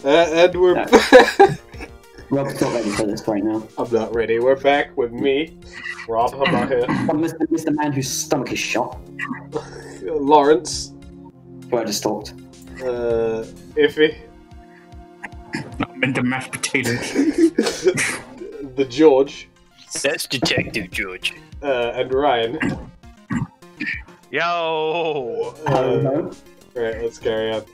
And we're No. back. Rob's not ready for this right now. I'm not ready. We're back with me, Rob. How about here? Mr. Man whose stomach is shot. Lawrence. Who I just talked. Iffy. I'm into mashed potatoes. The George. That's Detective George. And Ryan. Yo! Hello. Right, let's carry on.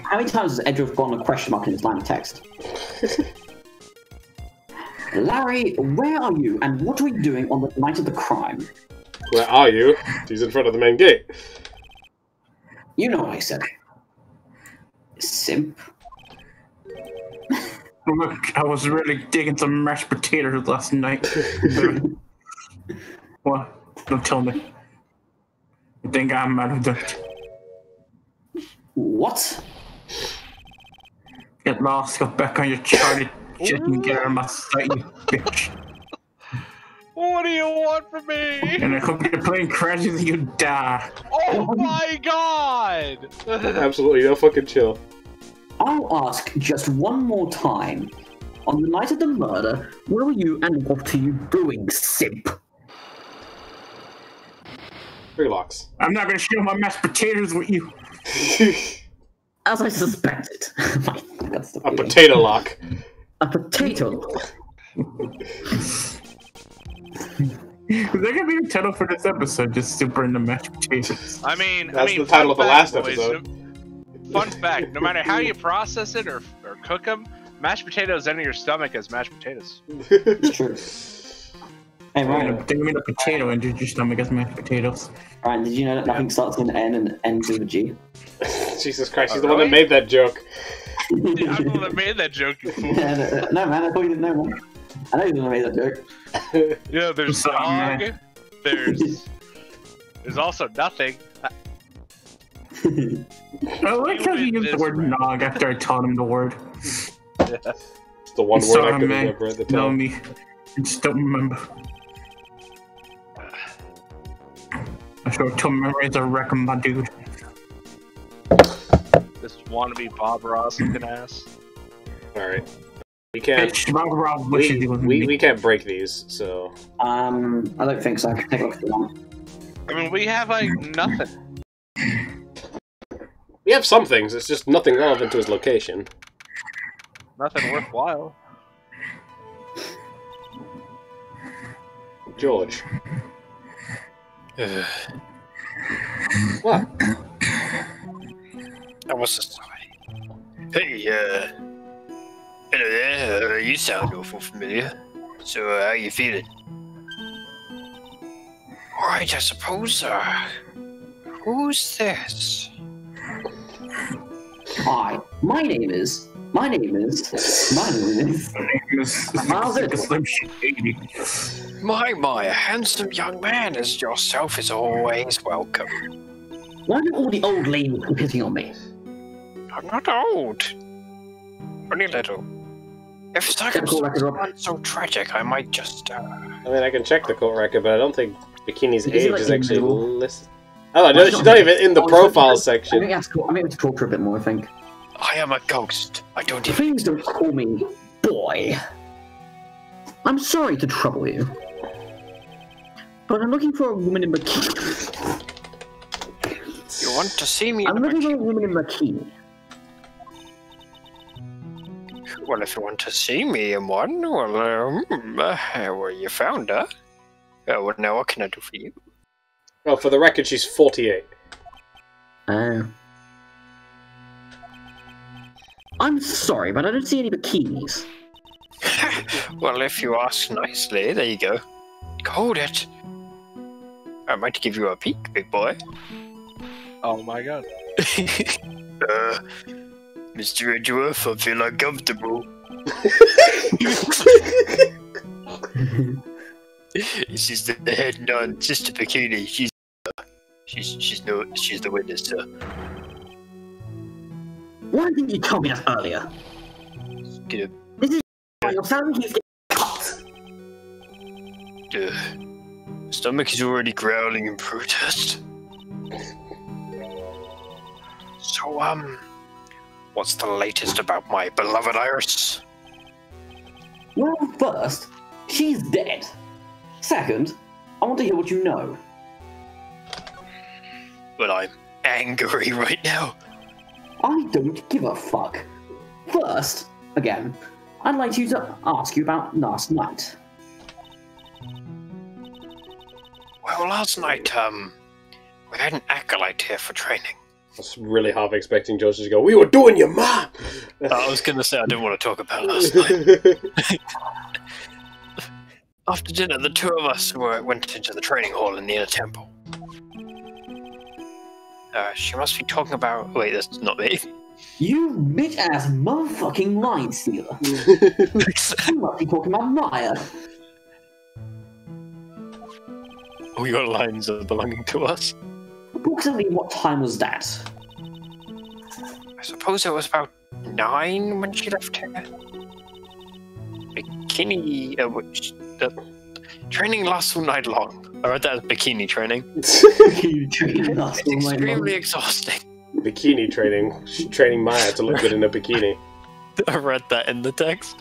How many times has Edward gone a question mark in his line of text? Larry, where are you and what are we doing on the night of the crime? Where are you? He's in front of the main gate. You know what I said. Simp. Look, I was really digging some mashed potatoes last night. What? Don't tell me. You think I'm out of dirt? What? Get lost, go back on your charted shit and get out of my sight, you bitch. What do you want from me? And I hope your plane crashes and you die. Oh my god! Absolutely no fucking chill. I'll ask just one more time. On the night of the murder, where were you and what are you doing, simp? Relax. I'm not gonna share my mashed potatoes with you. As I suspected. That's A potato lock. A potato lock. Is there gonna be a title for this episode? Just super into mashed potatoes. I mean, That's the title of the last episode. Fun fact, no matter how you process it or cook them, mashed potatoes enter your stomach as mashed potatoes. It's true. Hey, Ryan, They made a potato into your stomach as mashed potatoes. Ryan, did you know that nothing starts with an N and ends with a G? Jesus Christ, he's Oh, the one that really? made that joke. I'm the one that made that joke, you fool. No, man, I thought you didn't know, man. I know you didn't make that joke. Yeah, there's Sorry, dog, man. there's also nothing. I like how he used the word nog after I taught him the word. It's the one word Sorry, I could man. remember at the Know time. me. I just don't remember. My short-term memories are wrecking my dude. This wannabe Bob Ross looking ass. Alright. We can't. Bitch, Rob wishes he was me. We can't break these, so. I don't think so. I can take a look at the one. I mean, we have like nothing. We have some things, it's just nothing relevant to his location. Nothing worthwhile. George. What? I was just hey, hello there. You sound awful familiar. So, how you feeling? Alright, I suppose, who's this? Hi, my name is. Miles Edwards. My, a handsome young man as yourself is always welcome. Why do all the old ladies keep hitting on me? I'm not old. Only little. If circumstances aren't so tragic, I might just, I mean, I can check the court record, but I don't think Bikini's Is it age like is actually invisible? listed. Oh, no, she's not even in the profile section. I think it's talk for a bit more, I think. I am a ghost. I don't even... Please don't call me boy. I'm sorry to trouble you. But I'm looking for a woman in bikini. You want to see me? I'm looking for a woman in bikini. Well, if you want to see me in one, well, you found her. Well, now what can I do for you? Oh, for the record, she's 48. I'm sorry, but I don't see any bikinis. Well, if you ask nicely, there you go. Hold it. I might give you a peek, big boy. Oh my god. Mr. Edgeworth, I feel uncomfortable. This is the head nun, Sister Bikini. She's the witness, sir. Why didn't you tell me that earlier? Get This is your salary keeps getting cut. Stomach is already growling in protest. So, what's the latest about my beloved Iris? Well, first, she's dead. Second, I want to hear what you know. Well, I'm angry right now. I don't give a fuck. First, again, I'd like you to ask you about last night. Well, last night, we had an acolyte here for training. I was really half expecting George to go, "We were doing your mom!" I was going to say I didn't want to talk about last night. After dinner, the two of us went into the training hall in the inner temple. She must be talking about... Wait, that's not me. You bitch-ass motherfucking line stealer. You must be talking about Maya. We got lines that are belonging to us. Approximately what time was that? I suppose it was about 9 when she left here. Bikini... training lasts all night long. I read that as bikini training. It's extremely exhausting. Bikini training. She's training Maya to look good in a bikini. I read that in the text.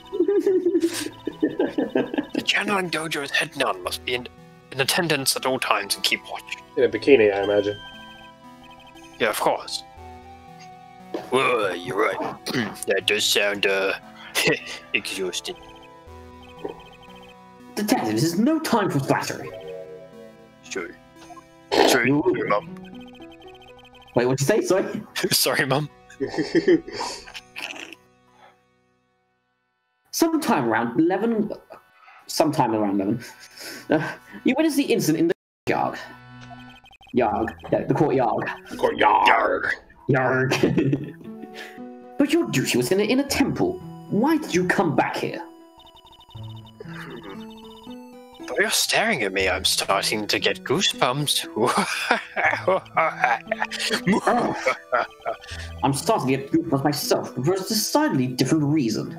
The channeling dojo's head nun must be in attendance at all times and keep watch. In a bikini, I imagine. Yeah, of course. Well, you're right. That does sound, exhausting. Detective, this is no time for flattery. Sure. Sorry, Mum. Wait, what'd you say? Sorry? Sorry, Mum. Sometime around 11, you witnessed the incident in the yard. The courtyard. Courtyard. Yarg. But your duty was in a temple. Why did you come back here? But you're staring at me. I'm starting to get goosebumps. I'm starting to get goosebumps myself, but for a decidedly different reason.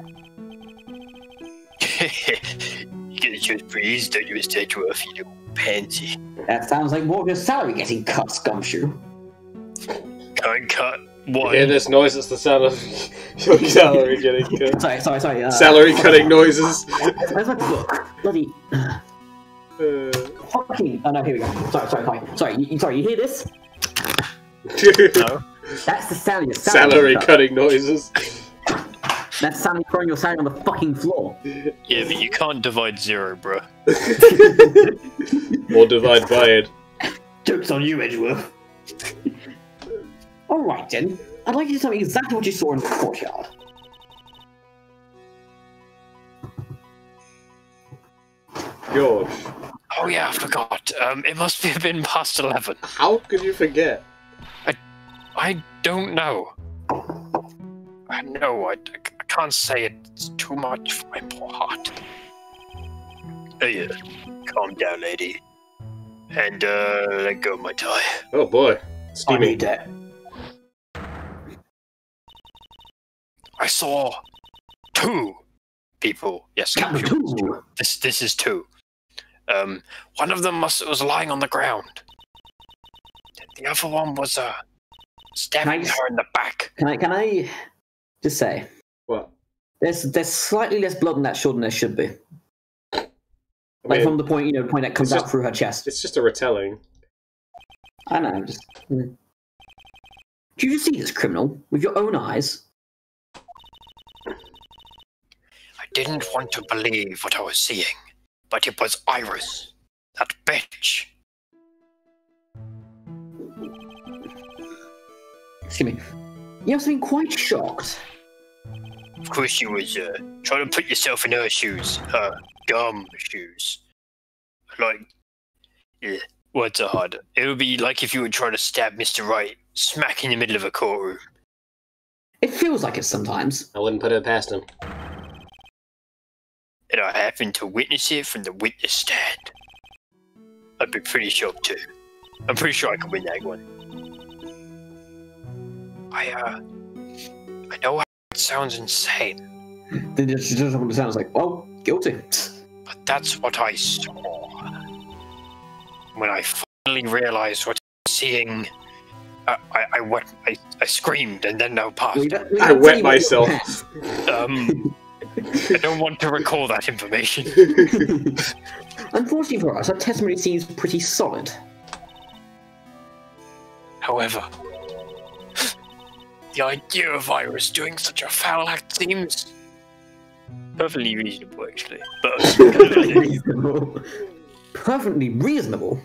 You get just breeze, don't you, a statue of you pansy. That sounds like more of your salary getting cut, Scumshoe. Can't cut one. You hear this noise? It's the sound of your salary getting cut. Sorry. Salary cutting noises. Where's my book? Bloody... Fucking... Oh no, here we go. Sorry, you hear this? No. That's the sound of your Salary cutting noises. That's Sammy throwing your salary on the fucking floor. Yeah, but you can't divide 0, bro. Or divide by it. Joke's on you, Edgeworth. Alright then, I'd like you to tell me exactly what you saw in the courtyard. George. Oh yeah, I forgot. It must have been past 11. How could you forget? I don't know. I know, I can't say it. It's too much for my poor heart. Oh yeah, calm down, lady. And, let go of my tie. Oh boy. I Steamy. need that. I saw 2 people. Yes, Two. This is 2. One of them was lying on the ground. The other one was, stabbing her in the back. Can I just say? What? There's slightly less blood in that sword than there should be. I Like mean, from the point that comes out through her chest. it's just a retelling. I know, just... Did you just see this criminal with your own eyes? I didn't want to believe what I was seeing, but it was Iris. That bitch. Excuse me. You must have been quite shocked. Of course you was, trying to put yourself in her shoes. Her dumb shoes. Like, yeah, words are hard. It would be like if you were trying to stab Mr. Wright smack in the middle of a courtroom. It feels like it sometimes. I wouldn't put it past him. And I happened to witness it from the witness stand. I'd be pretty shocked too. I'm pretty sure I could win that one. I know it sounds insane. Then it just sounds like, well, guilty. But that's what I saw. When I finally realized what I was seeing, I screamed and then I passed. I wet myself. I don't want to recall that information. Unfortunately for us, our testimony seems pretty solid. However, the idea of Iris doing such a foul act seems perfectly reasonable, actually. But Perfectly reasonable. Perfectly reasonable?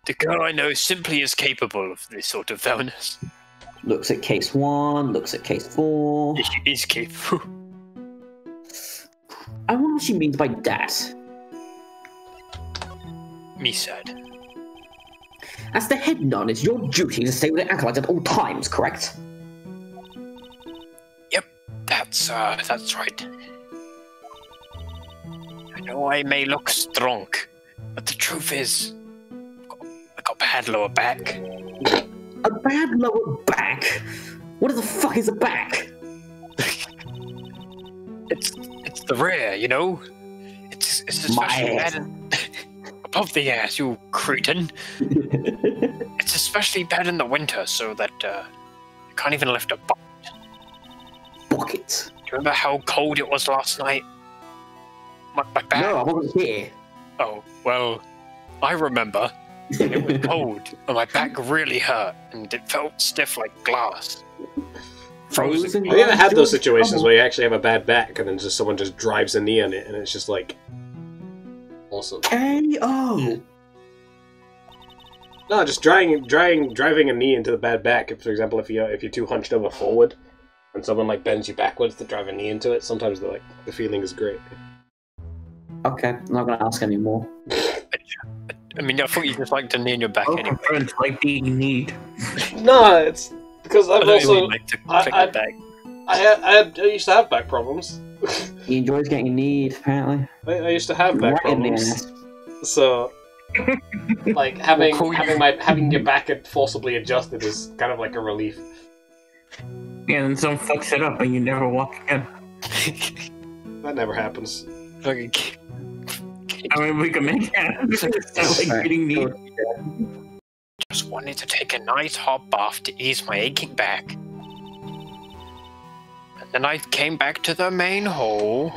the girl I know simply is capable of this sort of foulness. Looks at case 1, looks at case 4. She is capable. I wonder what she means by that. Me sad. As the head nun, it's your duty to stay with the acolyte at all times, correct? Yep, that's right. I know I may look strong, but the truth is, I got bad lower back. A bad lower back? What the fuck is a back? It's the rear, you know? It's especially bad above the ass, you cretin. It's especially bad in the winter, so that you can't even lift a bucket. Bucket? Do you remember how cold it was last night? My back. No, I wasn't here. Oh, well, I remember. It was cold, and my back really hurt, and it felt stiff like glass. Frozen. Have you ever had those situations where you actually have a bad back, and then just someone just drives a knee on it, and it's just like awesome? KO. No, just driving a knee into the bad back. For example, if you're too hunched over forward, and someone like bends you backwards to drive a knee into it, sometimes the feeling is great. Okay, I'm not gonna ask anymore. I mean, I thought you just liked a knee in your back anyway. Friends like being kneed. No, it's because I've also like to click my back. I used to have back problems. He enjoys getting kneed, apparently. I used to have back Right in the problems, ass. so like having your back forcibly adjusted is kind of like a relief. Yeah, and someone fucks it up and you never walk again. That never happens. Fucking I mean, we can make it. It's not like getting kneed. just wanted to take a nice hot bath to ease my aching back. And then I came back to the main hall.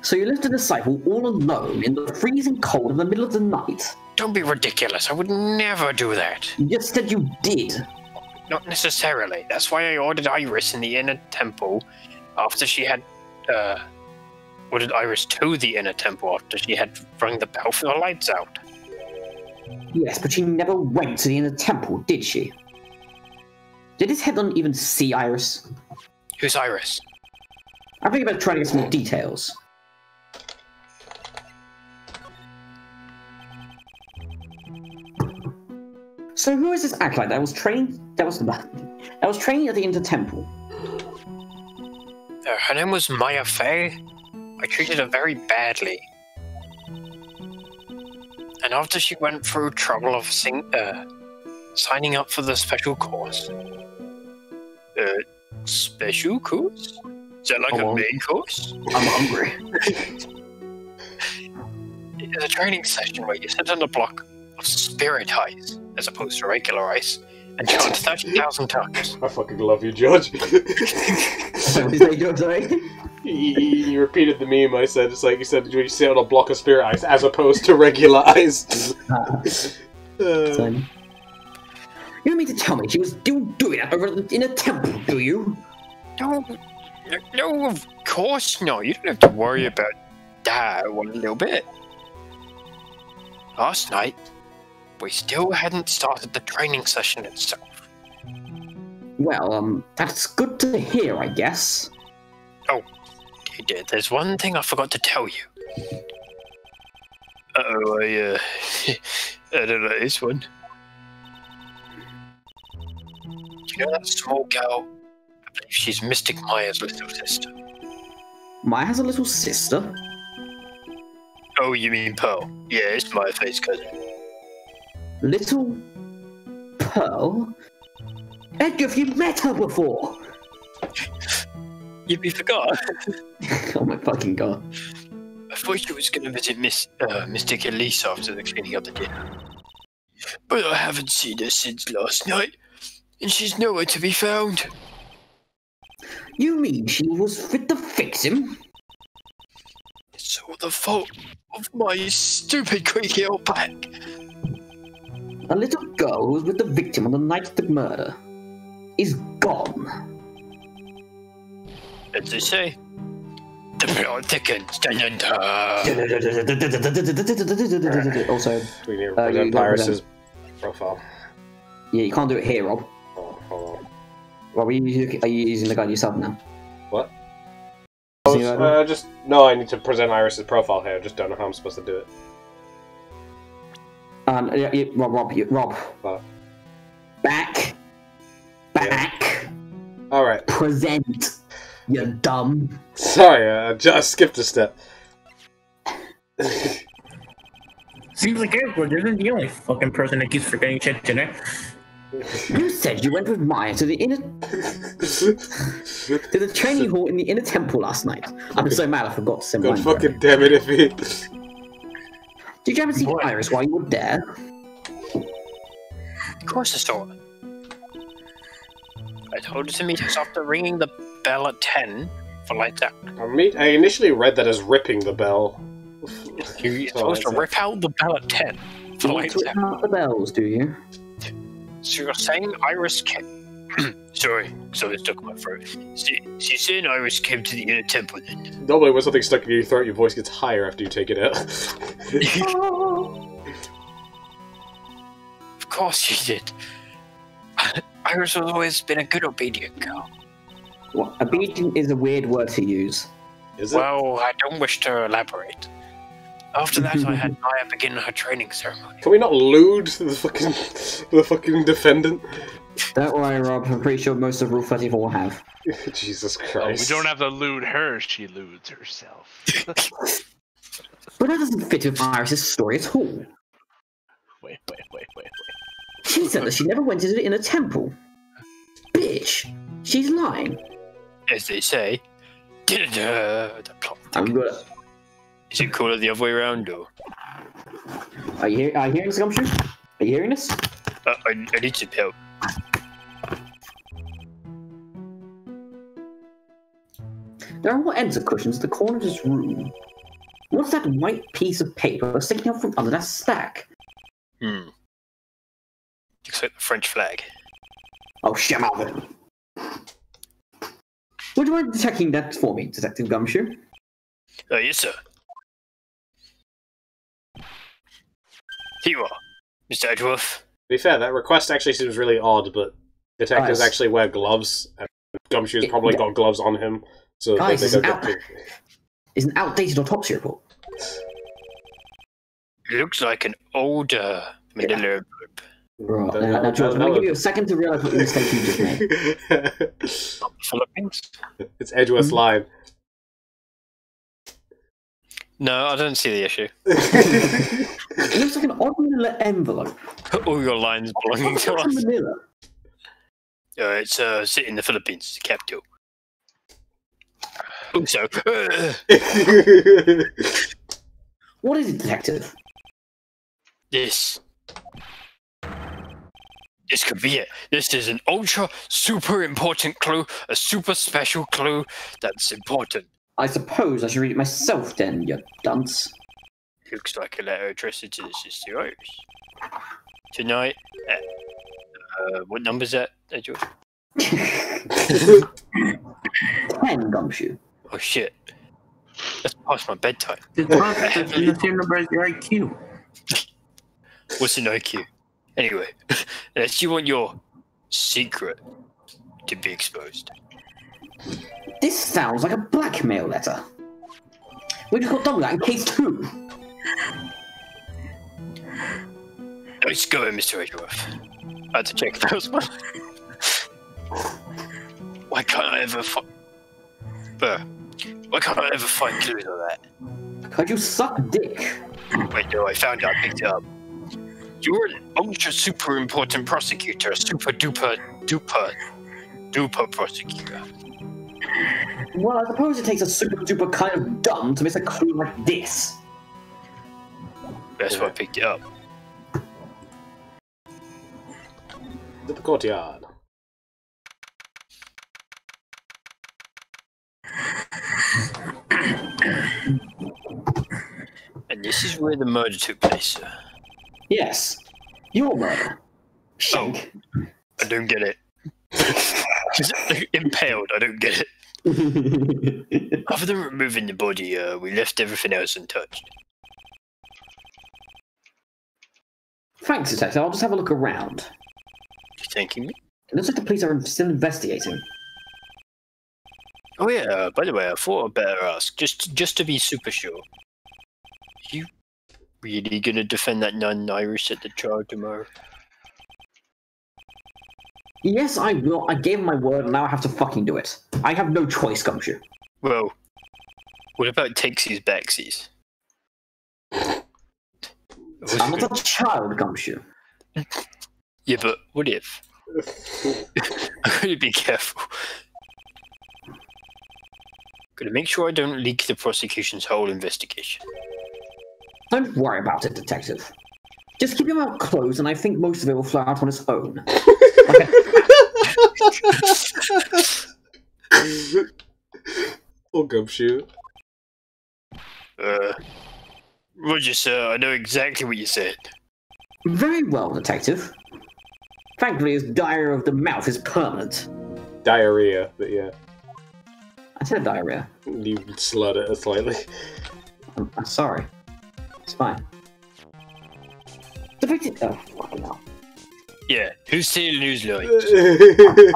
So you left a disciple all alone in the freezing cold in the middle of the night? Don't be ridiculous. I would never do that. You just said you did. Not necessarily. That's why I ordered Iris in the inner temple after she had, ordered Iris to the inner temple after she had rung the bell for the lights out. Yes, but she never went to the inner temple, did she? Did his head not even see Iris? Who's Iris? I'm thinking about trying to get some more details. So who is this acolyte that was trained at the inner temple? Her name was Maya Fey. I treated her very badly. And after she went through trouble of signing up for the special course. Special course? Is that like a main course? I'm hungry. It's a training session where you sit on a block of spirit ice as opposed to regular ice and chant 30,000 times. I fucking love you, George. What is that, George? Sorry? You repeated the meme I said. It's like you said, you sit on a block of spirit ice as opposed to regular ice. You don't mean to tell me she was still doing that over in a temple, do you? No, of course not. You don't have to worry about that one little bit. Last night, we still hadn't started the training session itself. Well, that's good to hear, I guess. Oh, there's one thing I forgot to tell you. Uh-oh, I don't know this one. Do you know that small girl? I believe she's Mystic Maya's little sister. Maya has a little sister? Oh, you mean Pearl? Yeah, it's Maya Fey's cousin. Little Pearl? Edgar, have you met her before? You forgot? Oh my fucking god. I thought she was going to visit Mystic Elise after the cleaning up the dinner. but I haven't seen her since last night, and she's nowhere to be found. You mean she was with the victim? It's all the fault of my stupid creaky old back. A little girl who was with the victim on the night of the murder is gone. As they say, the plot thickens. Dun, dun, dun. Also, We need to present Pyrus's profile. yeah, you can't do it here, Rob. Oh, hold on. Rob, are you using the gun yourself now? What? Oh, No, I need to present Iris's profile here. I just don't know how I'm supposed to do it. Rob. What? Back. Alright. Present. You dumb. Sorry, I just skipped a step. Seems like Edward isn't the only fucking person that keeps forgetting shit today. You said you went with Maya to the training hall in the inner temple last night. I'm so mad I forgot to send God mine. fucking damn it, if he... Did you ever see Iris while you were there? Of course I saw her. I told her to meet us after ringing the bell at 10 for lights out. I initially read that as ripping the bell. You're supposed to rip out the bell at 10 for You lights rip out. out the bells, do you? So you're saying Iris came... Sorry, something stuck in my throat. She's saying Iris came to the inner temple then. Normally when something's stuck in your throat, your voice gets higher after you take it out. Of course she did. Iris has always been a good obedient girl. Well, obedient is a weird word to use. Is it? Well, I don't wish to elaborate. After that, I had Maya begin her training ceremony. Can we not lewd the fucking defendant? Don't worry, Rob. I'm pretty sure most of Rule 34 have. Jesus Oh, we Christ. don't have to lewd her, she lewds herself. But that doesn't fit with Iris' story at all. Wait. She said that she never went into the inner temple. Bitch, she's lying. As they say, the plot. I'm good. Is it cooler the other way around, or? Are you hearing this, Gumshoe? Are you hearing this? I need some help. There are more ends of cushions at the corner of this room. What's that white piece of paper sticking out from under that stack? Looks like the French flag. Oh, shit, I'm out of it. Would you mind checking that for me, Detective Gumshoe? Yes, sir. Here you are, Mr. Edgeworth. To be fair, that request actually seems really odd, but detectives Guys. actually wear gloves, and Gumshoe's probably got gloves on him, so Guys, they it's don't an get to... It's an outdated autopsy report. It looks like an older manila envelope. Right, now, George, I'm going to give you a second to realise what mistake you just made. Philippines? It's Edgeworth's line. No, I don't see the issue. It looks like an odd manila envelope. All your lines belonging to What's a us. manila? It's sit in the Philippines, the capital. Also, What is it, Detective? this could be it. This is an ultra super important clue, a super special clue that's important. I suppose I should read it myself then, you dunce. Looks like a letter addressed to the Sister Iris. Tonight, what number is that, George? 10, Gumshoe. Oh shit. That's past my bedtime. It's the same number as your IQ. What's an IQ? Anyway, unless you want your secret to be exposed. This sounds like a blackmail letter. We just got done with that in case 2. Nice going, Mr. Edgeworth. I had to check those one. Why can't I ever find clues on that? Could you suck dick? Wait, no, I found it. I picked it up. You're an ultra super important prosecutor, a super duper prosecutor. Well, I suppose it takes a super duper kind of dumb to miss a clue like this. That's why I picked it up. To the courtyard. And this is where the murder took place, sir. Yes. Your murder. Shank. I don't get it. Impaled, I don't get it. Other than removing the body, we left everything else untouched. Thanks, Detective. I'll just have a look around. You thanking me? It looks like the police are still investigating. Oh yeah, by the way, I thought I'd better ask, just to be super sure. You really gonna defend that non-Irish at the trial tomorrow? Yes, I will. I gave him my word, and now I have to fucking do it. I have no choice, Gumshoe. Well, what about takesies backsies? I'm not a child, Gumshoe. Yeah, but what if? I'm gonna be careful. Gotta make sure I don't leak the prosecution's whole investigation. Don't worry about it, Detective. Just keep your mouth closed, and I think most of it will flow out on its own. Or Gumshoe. Roger, sir, I know exactly what you said. Very well, Detective. Thankfully, his diarrhea of the mouth is permanent. Diarrhea, but yeah. I said diarrhea. You slurred it slightly. I'm sorry. It's fine. The victim. Oh, fucking hell. Yeah, who's stealing whose lines?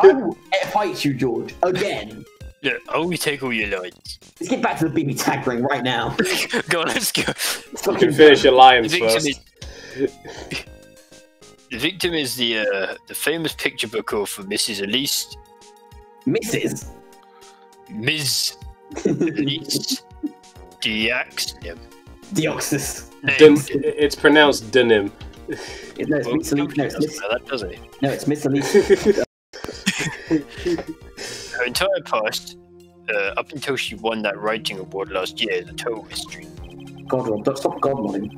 I will fight you, George, again. Look, I will take all your lines. Let's get back to the BB tag ring right now. Go on, let's go. You can finish your lines first. The victim is the famous picture book author, Mrs. Elise. Mrs. Ms. Elise Diaxnim. Deoxys. It's pronounced denim. No, it's Miss Elise. No, it's Miss. That doesn't it? No, it's Miss Elise. Her entire past, up until she won that writing award last year, is a total mystery. God, Rob, don't stop God modding.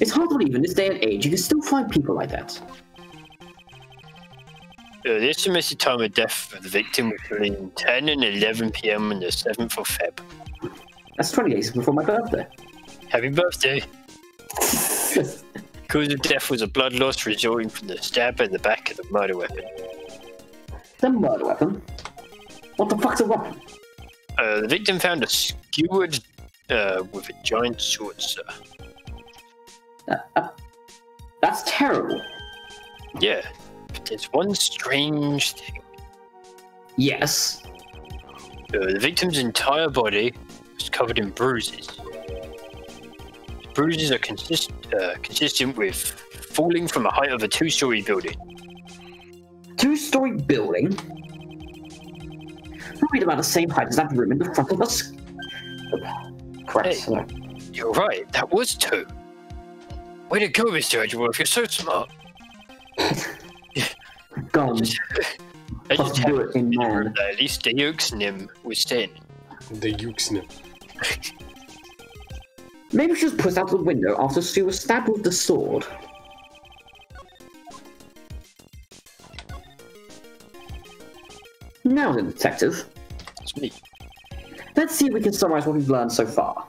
It's hard to believe in this day and age you can still find people like that. The estimated time of death of the victim was between 10 and 11 p.m. on the 7th of Feb. That's 20 days before my birthday. Happy birthday! Cause of death was a blood loss resulting from the stab in the back of the murder weapon. The murder weapon? What the fuck's a weapon? The victim found a skewered with a giant sword, sir. That's terrible. Yeah, but there's one strange thing. Yes. The victim's entire body was covered in bruises. The bruises are consistent with falling from a height of a 2-story building. 2-story building? Probably about the same height as that room in the front of us. Correct. Hey, you're right, that was 2. Way to go, Mr. Edgeworth, you're so smart. Gone. I just do it in man. that at least the Yuxnim was standing. The Yuxnim. Maybe she was pushed out the window after she was stabbed with the sword. Now then, Detective. It's me. Let's see if we can summarize what we've learned so far.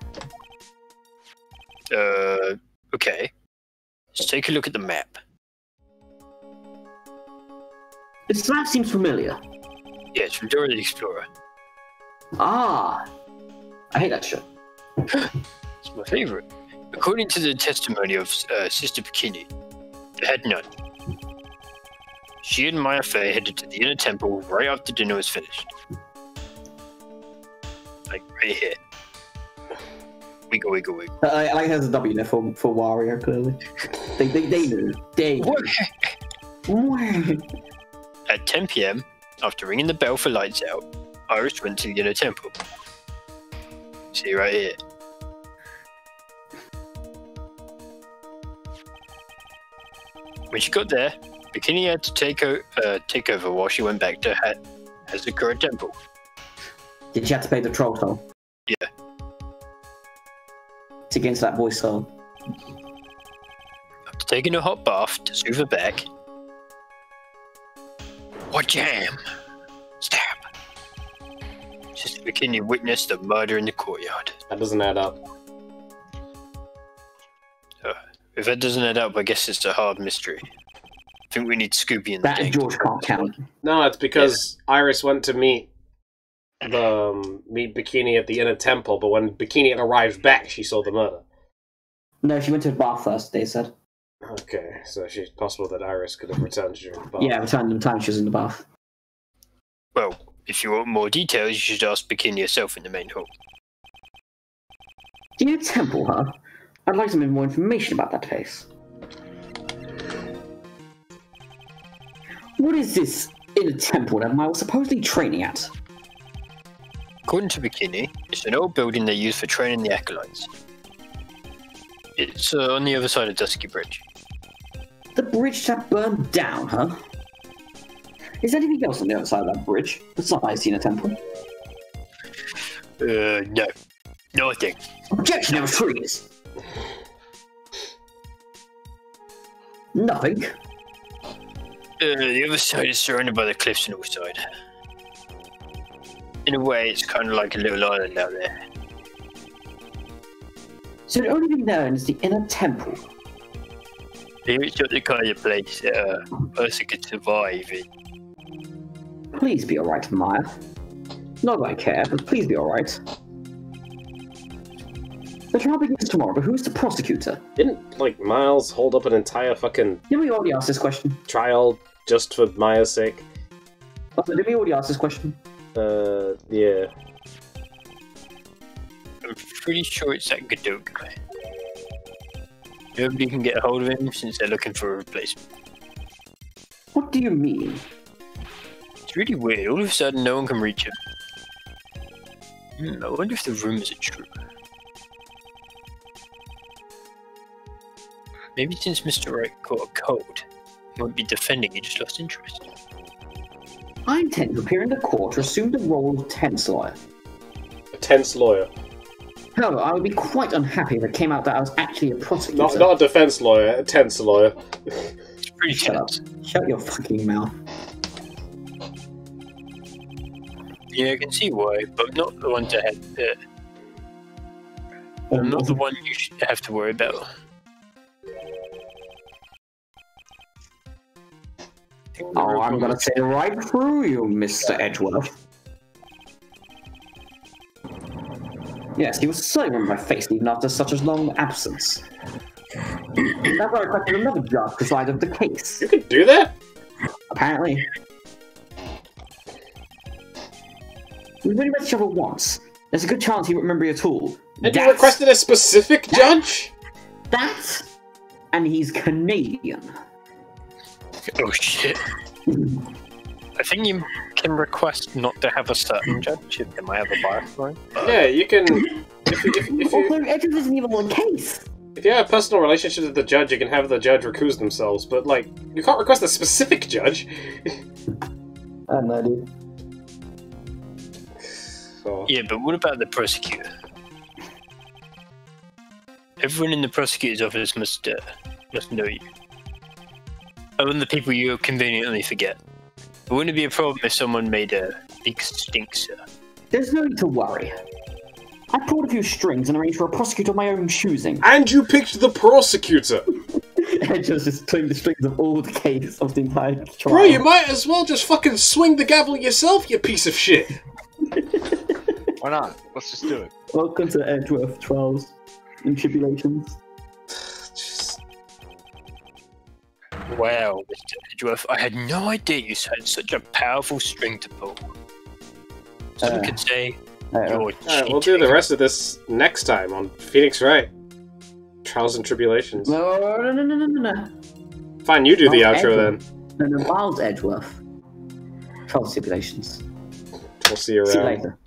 Okay. Let's take a look at the map. This map seems familiar. Yeah, it's from Dora the Explorer. Ah! I hate that shit. It's my favorite. According to the testimony of Sister Bikini, the head nun, she and Maya Fey headed to the inner temple right after dinner was finished. Like, right here. Wiggle, wiggle, wiggle. I like there's a W there for Wario, clearly. They knew. They knew. At 10 p.m., after ringing the bell for lights out, Iris went to the inner temple. See right here. When she got there, Bikini had to take over while she went back to Hazakura Temple. Did she have to pay the troll toll? Yeah. To get into that voice song. Up to taking a hot bath to soothe her back. What jam? Stab. Sister Bikini witnessed a murder in the courtyard. That doesn't add up. If that doesn't add up, I guess it's a hard mystery. I think we need Scooby in the That game. George can't count. No, it's because Iris went to meet Bikini at the inner temple, but when Bikini had arrived back, she saw the murder. No, she went to the bath first, they said. Okay, so it's possible that Iris could have returned during the bath. Yeah, returned in time she was in the bath. Well, if you want more details, you should ask Bikini herself in the main hall. Do you know temple, huh? I'd like some more information about that place. What is this inner temple that I was supposedly training at? According to Bikini, it's an old building they use for training the acolytes. It's on the other side of Dusky Bridge. The bridge that burned down, huh? Is there anything else on the other side of that bridge besides the inner temple? No. Nothing. Objection number 3 is... Nothing. The other side is surrounded by the cliffs on all sides. In a way, it's kind of like a little island out there. So the only thing there is the inner temple. It's not the kind of place that a person could survive in. Please be alright, Maya. Not that I care, but please be alright. The trial begins tomorrow, but who's the prosecutor? Didn't, like, Miles hold up an entire fucking Didn't we already ask this question? trial just for Maya's sake? Also, did we already ask this question? Yeah. I'm pretty sure it's that Godot guy. Nobody can get a hold of him since they're looking for a replacement. What do you mean? It's really weird. All of a sudden, no one can reach him. I wonder if the rumors are true. Maybe since Mr. Wright caught a cold, he won't be defending, he just lost interest. I intend to appear in the court to assume the role of tense lawyer. A tense lawyer. However, I would be quite unhappy if it came out that I was actually a prosecutor. Not a defense lawyer, a tense lawyer. It's pretty Shut up. tense. Shut your fucking mouth. Yeah, I can see why, but not the one to have. Not the one you should have to worry about. Oh, I'm gonna say right through you, Mr. Edgeworth. Yes, you will certainly remember my face even after such a long absence. That's why I requested another judge preside over the case. You could do that? Apparently. We've only met each other once. There's a good chance he won't remember you at all. And you requested a specific judge? That, and he's Canadian. Oh shit. I think you can request not to have a certain judge if they might have a bias for it. Yeah, you can. If Although Edgeworth isn't even on the case. if you have a personal relationship with the judge, you can have the judge recuse themselves, but, like, you can't request a specific judge. I have no idea. So, Yeah, but what about the prosecutor? Everyone in the prosecutor's office must know you. Other than the people you conveniently forget. It wouldn't be a problem if someone made a big stink, sir. There's no need to worry. I pulled a few strings and arranged for a prosecutor of my own choosing. and you picked the prosecutor! Edgeworth just pulling the strings of all the case of the entire trial. Bro, you might as well just fucking swing the gavel yourself, you piece of shit! Why not? Let's just do it. Welcome to Edgeworth Trials and Tribulations. Wow, Mr. Edgeworth, I had no idea you had such a powerful string to pull. Some could say you're Alright, we'll do the rest of this next time on Phoenix Wright. Trials and Tribulations. No. Fine, you do the Miles outro Edgeworth. then. No, Miles Edgeworth. Trials and Tribulations. We'll see you See you around. later.